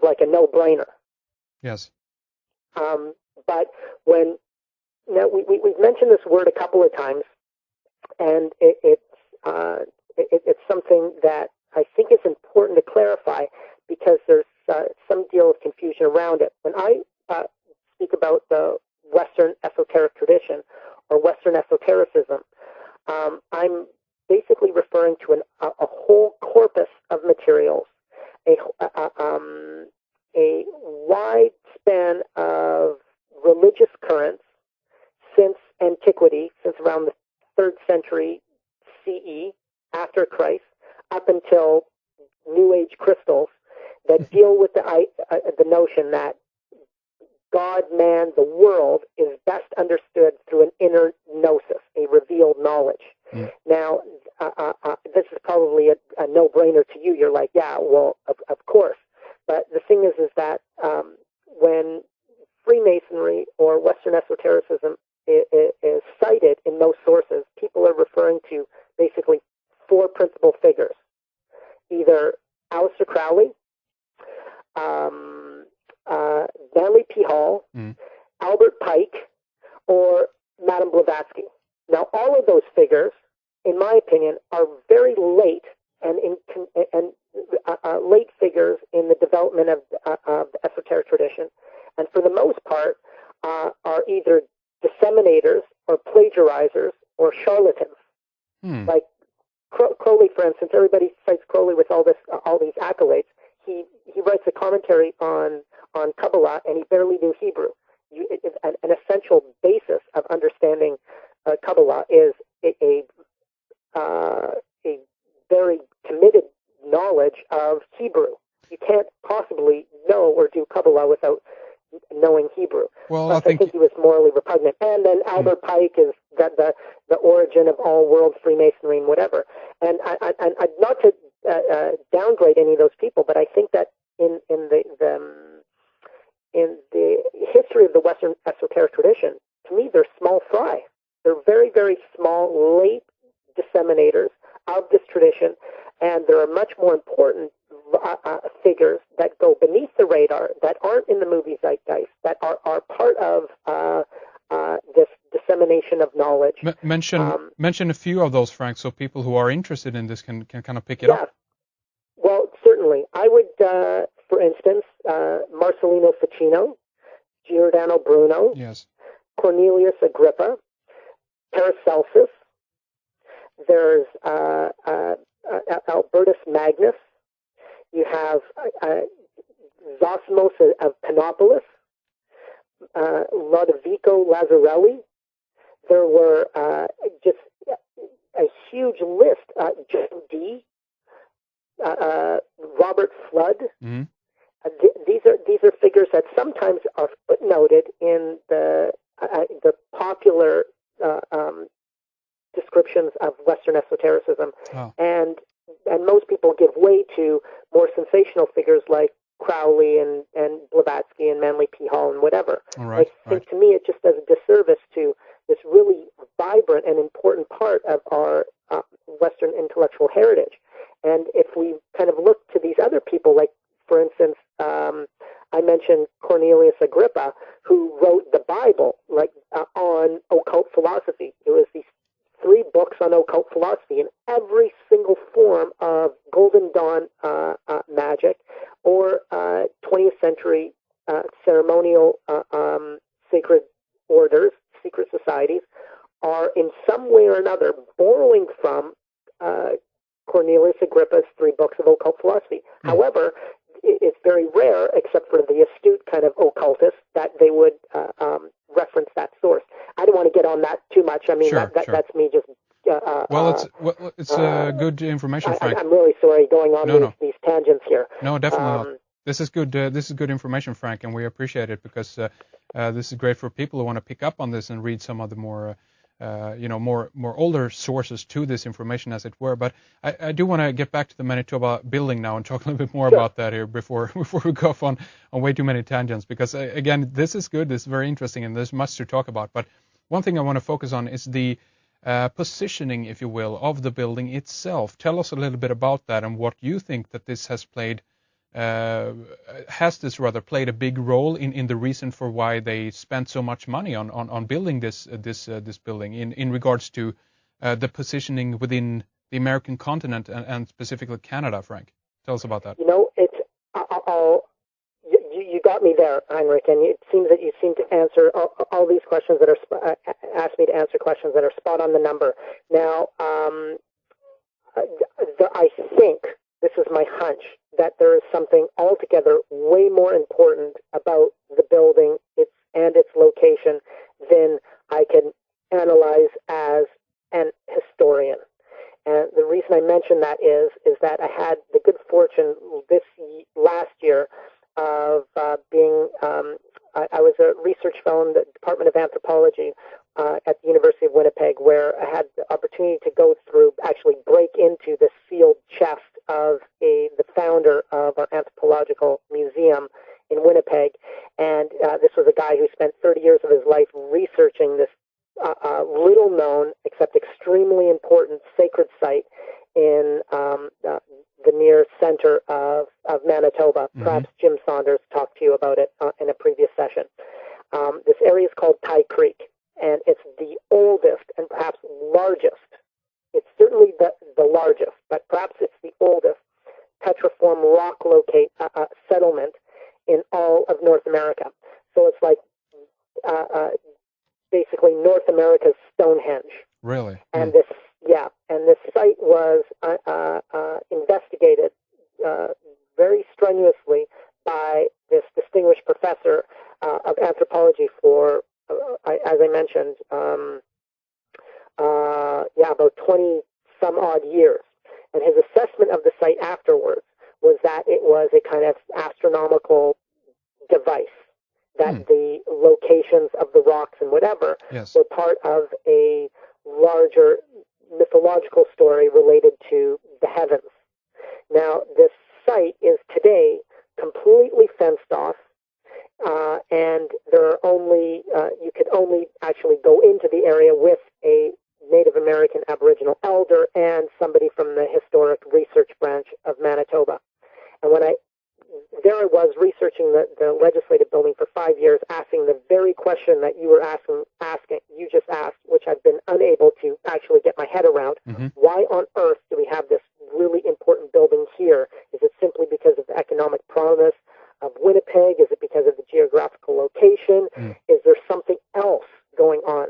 seems like a no-brainer. Yes. But when now we've mentioned this word a couple of times, and it's something that I think is important to clarify because there's some deal of confusion around it. When I speak about the Western esoteric tradition or Western esotericism, I'm basically referring to a whole corpus of materials, a wide span of religious currents since antiquity, since around the 3rd century CE, after Christ, up until New Age crystals, that deal with the notion that God, man, the world is best understood through an inner gnosis, a revealed knowledge. Now, this is probably a no-brainer to you. You're like, yeah, well, of course. But the thing is that when Freemasonry or Western esotericism is cited in most sources, people are referring to basically 4 principal figures: either Aleister Crowley, Manly P. Hall, Albert Pike, or Madame Blavatsky. Now, all of those figures, in my opinion, are very late and late figures in the development of the esoteric tradition, and for the most part are either disseminators or plagiarizers or charlatans. Like Crowley, for instance, everybody cites Crowley with all these accolades. He writes a commentary on Kabbalah, and he barely knew Hebrew. An essential basis of understanding Kabbalah is a very committed knowledge of Hebrew. You can't possibly know or do Kabbalah without knowing Hebrew. Well, Plus, I think he was morally repugnant. And then Albert Pike is the origin of all world Freemasonry and whatever. And I not to downgrade any of those people, but I think that in the history of the Western esoteric tradition, to me, they're small fry. They're very, very small, late disseminators of this tradition, and there are much more important figures that go beneath the radar, that aren't in the movie zeitgeist, that are part of this dissemination of knowledge. Mention a few of those, Frank, so people who are interested in this can kind of pick it up. Well, certainly. I would, for instance, Marcelino Ficino, Giordano Bruno, yes, Cornelius Agrippa, Paracelsus. There's Albertus Magnus. You have Zosimos of Panopolis, Lodovico Lazzarelli. There were just a huge list. John Dee, Robert Flood. Mm-hmm. These are figures that sometimes are footnoted in the popular descriptions of Western esotericism, and most people give way to more sensational figures like Crowley and Blavatsky and Manly P. Hall and whatever. I think to me it just does a disservice to this really vibrant and important part of our Western intellectual heritage. And if we kind of look to these other people, like, for instance, I mentioned Cornelius Agrippa, who wrote the Bible, like on occult philosophy. It was these 3 books on occult philosophy, and every single form of Golden Dawn magic or 20th century ceremonial sacred orders, secret societies, are in some way or another borrowing from Cornelius Agrippa's 3 books of occult philosophy. However, it's very rare, except for the astute kind of occultists, that they would reference that source. I don't want to get on that too much. I mean, that's me just... it's good information, Frank. I'm really sorry going on these tangents here. No, definitely not. This is good. This is good information, Frank, and we appreciate it because this is great for people who want to pick up on this and read some of the more more older sources to this information, as it were. But I do want to get back to the Manitoba building now and talk a little bit more about that here before we go off on way too many tangents, because again, this is good, this is very interesting, and there's much to talk about. But one thing I want to focus on is the positioning, if you will, of the building itself. Tell us a little bit about that and what you think that this has played has this rather played a big role in the reason for why they spent so much money on building this building in regards to the positioning within the American continent and specifically Canada? Frank, tell us about that. You got me there, Heinrich, and it seems that you seem to answer all these questions that are asked me to answer questions that are spot on the number. Now, I think, this is my hunch, that there is something altogether way more important about the building and its location than I can analyze as an historian. And the reason I mention that is that I had the good fortune last year of being, I was a research fellow in the Department of Anthropology at the University of Winnipeg, where I had the opportunity to go through, actually break into the sealed chest of the founder of our anthropological museum in Winnipeg. And this was a guy who spent 30 years of his life researching this little known, except extremely important sacred site in the near center of Manitoba. Mm-hmm. Perhaps Jim Saunders talked to you about it in a previous session. This area is called Tie Creek, and it's the oldest and perhaps largest. It's certainly the largest, but perhaps it's the oldest petriform rock settlement in all of North America. So it's like basically North America's Stonehenge. Really? And this site was investigated very strenuously by this distinguished professor of anthropology for, as I mentioned, about 20 some odd years. And his assessment of the site afterwards was that it was a kind of astronomical device, that the locations of the rocks and whatever were part of a larger mythological story related to the heavens. Now, this site is today completely fenced off, and there are only you could only actually go into the area with a Native American Aboriginal elder and somebody from the historic research branch of Manitoba. And when I was researching the legislative building for 5 years, asking the very question that you were asking, you just asked, which I've been unable to actually get my head around. Mm-hmm. Why on earth do we have this really important building here? Is it simply because of the economic promise of Winnipeg? Is it because of the geographical location? Is there something else going on?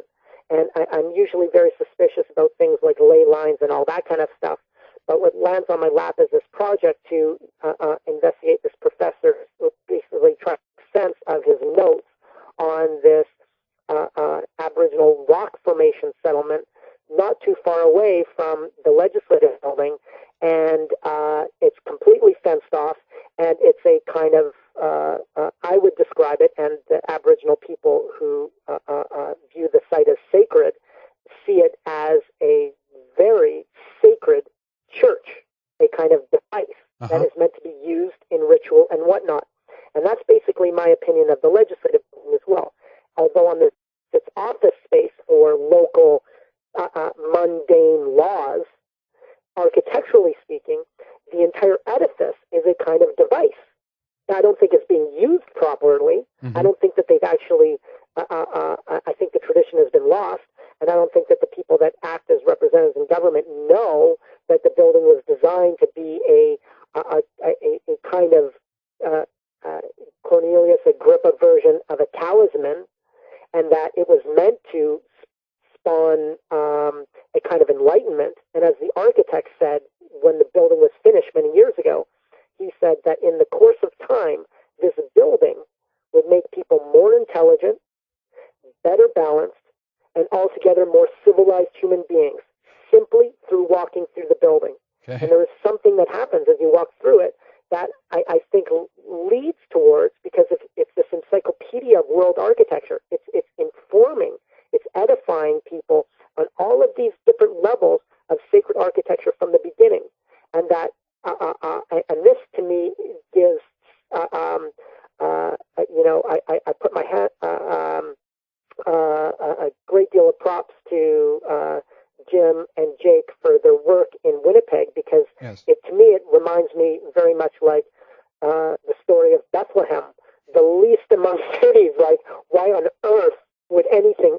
And I'm usually very suspicious about things like ley lines and all that kind of stuff. But what lands on my lap is this project to investigate this professor, basically trying to make sense of his notes on this Aboriginal rock formation settlement not too far away from the legislative building. And it's completely fenced off, and it's a kind of, I would describe it, and the Aboriginal people who view the site as sacred see it as a very sacred church, a kind of device that is meant to be used in ritual and whatnot. And that's basically my opinion of the legislative building as well. Although on its office space for local mundane laws, architecturally speaking, the entire edifice is a kind of device. Now, I don't think it's being used properly. Mm-hmm. I don't think that they've actually, I think the tradition has been lost, and I don't think that the people that act as representatives in government know that the building was designed to be a kind of Cornelius Agrippa version of a talisman, and that it was meant to spawn a kind of enlightenment. And as the architect said when the building was finished many years ago, he said that in the course of time, this building would make people more intelligent, better balanced, and altogether more civilized human beings, simply through walking through the building. Okay. And there is something that happens as you walk through it that I think leads towards, because it's this encyclopedia of world architecture. It's informing, it's edifying people on all of these different levels of sacred architecture from the beginning. And that, and this to me gives, I put my hand, a great deal of props to Jim and Jake for their work in Winnipeg, because to me it reminds me very much like among cities, like why on earth would anything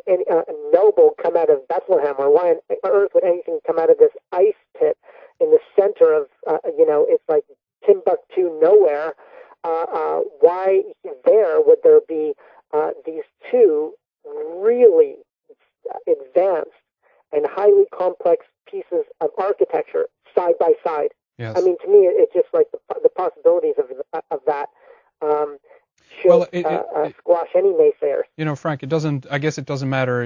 noble come out of Bethlehem, or why on earth would anything come out of this ice pit in the center of, it's like Timbuktu nowhere. Why there would there be these two really advanced and highly complex pieces of architecture side by side? Yes. I mean, to me, it's just like the possibilities of that should squash any naysayers. Frank, I guess it doesn't matter,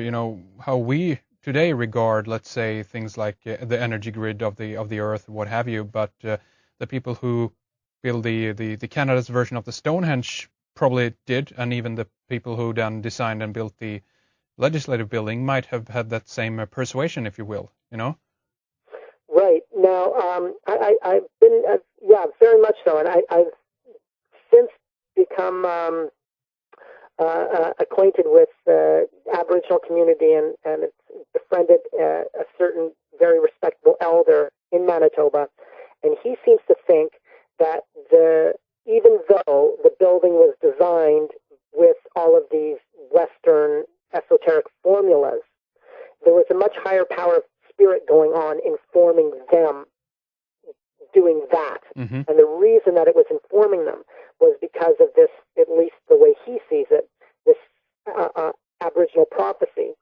how we today regard, let's say, things like the energy grid of the Earth, what have you, but the people who built the Canada's version of the Stonehenge probably did, and even the people who then designed and built the legislative building might have had that same persuasion, if you will, Right. Now, I've been, very much so, and I've since become acquainted with the Aboriginal community and befriended a certain very respectable elder in Manitoba, and he seems to think that even though the building was designed with all of these Western esoteric formulas, there was a much higher power of spirit going on informing them doing that. Mm-hmm. And the reason that it was informing them was because of this, at least the way he sees it, this Aboriginal prophecy,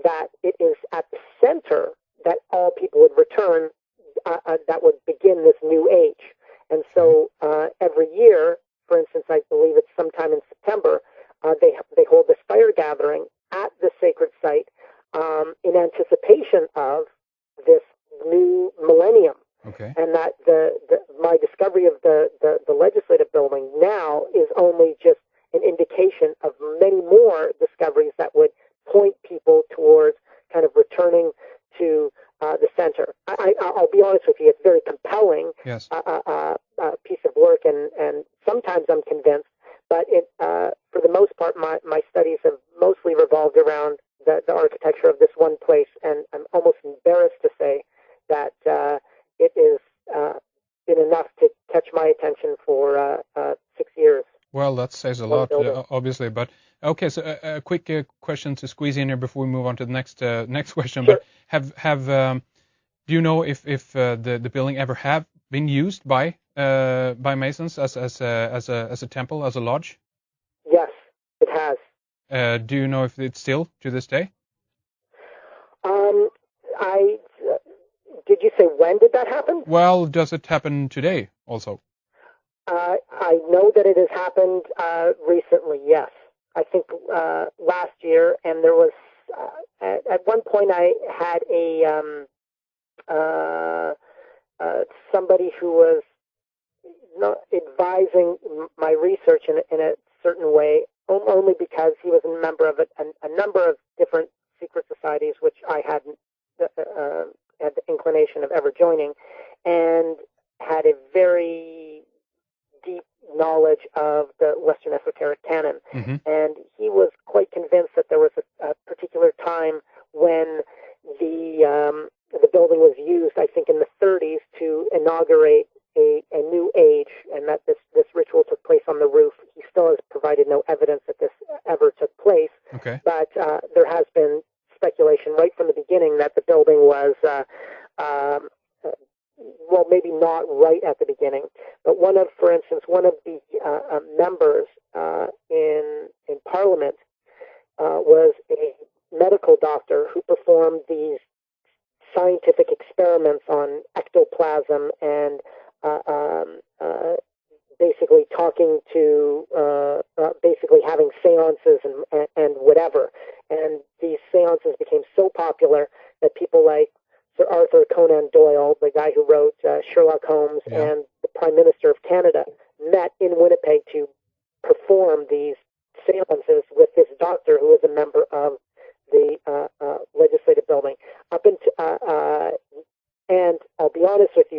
that it is at the center that all people would return, that would begin this new age. And so every year, for instance, I believe it's sometime in September, they hold this fire gathering at the sacred site in anticipation of this new millennium. Okay. And that my discovery of the legislative building now is only just an indication of many more discoveries that would point people towards kind of returning to the center. I'll be honest with you, it's very compelling. Yes. Piece of work, and sometimes I'm convinced, but for the most part, my studies have mostly revolved around the architecture of this one place, and I'm almost embarrassed to say that it is been enough to catch my attention for 6 years. Well, that says a lot, obviously. But okay, so a quick question to squeeze in here before we move on to the next question. Sure. But do you know if the building ever have been used by Masons as a temple, as a lodge? Yes, it has. Do you know if it's still to this day? Did you say when did that happen? Well, does it happen today also? I know that it has happened recently, yes. I think last year, and there was, at one point I had somebody who was not advising my research in a certain way, only because he was a member of a number of different secret societies, which I hadn't had the inclination of ever joining, and had a very deep knowledge of the Western esoteric canon. Mm-hmm. And he was quite convinced that there was a particular time when the building was used, I think in the 30s, to inaugurate a new age, and that this ritual took place on the roof. He still has provided no evidence that this ever took place. Okay. But there has been speculation right from the beginning that the building was, well, maybe not right at the beginning, but for instance, one of the members in Parliament was a medical doctor who performed these scientific experiments on ectoplasm and basically talking to, basically having seances and whatever. And these seances became so popular that people like Sir Arthur Conan Doyle, the guy who wrote Sherlock Holmes, and the Prime Minister of Canada met in Winnipeg to perform these seances with this doctor who was a member of the legislative building. And I'll be honest with